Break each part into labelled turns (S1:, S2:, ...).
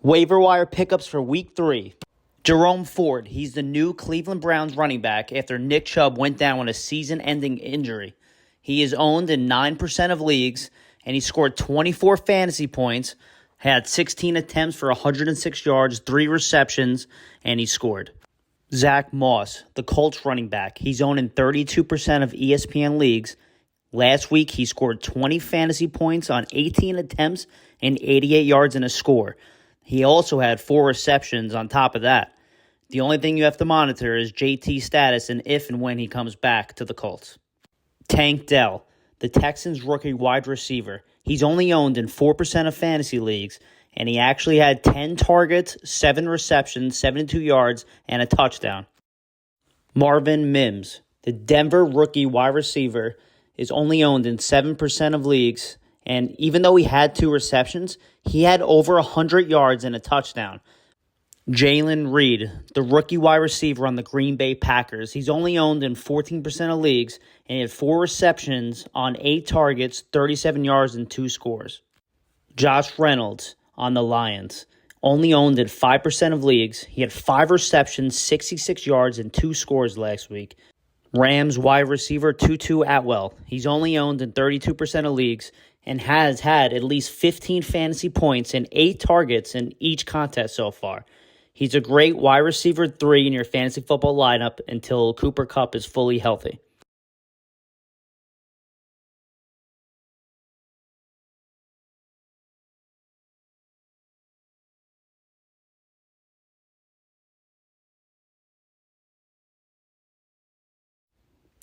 S1: Waiver wire pickups for week 3. Jerome Ford, he's the new Cleveland Browns running back after Nick Chubb went down with a season-ending injury. He is owned in 9% of leagues, and he scored 24 fantasy points, had 16 attempts for 106 yards, 3 receptions, and he scored. Zach Moss, the Colts running back, he's owned in 32% of ESPN leagues. Last week, he scored 20 fantasy points on 18 attempts and 88 yards and a score. He also had 4 receptions on top of that. The only thing you have to monitor is JT's status and if and when he comes back to the Colts. Tank Dell, the Texans' rookie wide receiver. He's only owned in 4% of fantasy leagues, and he actually had 10 targets, 7 receptions, 72 yards, and a touchdown. Marvin Mims, the Denver rookie wide receiver, is only owned in 7% of leagues, and even though he had 2 receptions, he had over 100 yards and a touchdown. Jalen Reed, the rookie wide receiver on the Green Bay Packers, he's only owned in 14% of leagues, and he had 4 receptions on 8 targets, 37 yards, and 2 scores. Josh Reynolds on the Lions, only owned in 5% of leagues. He had 5 receptions, 66 yards, and 2 scores last week. Rams wide receiver Tutu Atwell, he's only owned in 32% of leagues and has had at least 15 fantasy points and 8 targets in each contest so far. He's a great wide receiver 3 in your fantasy football lineup until Cooper Kupp is fully healthy.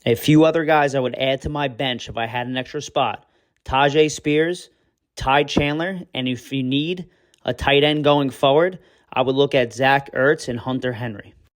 S1: A few other guys I would add to my bench if I had an extra spot. Tajay Spears, Ty Chandler, and if you need a tight end going forward, I would look at Zach Ertz and Hunter Henry.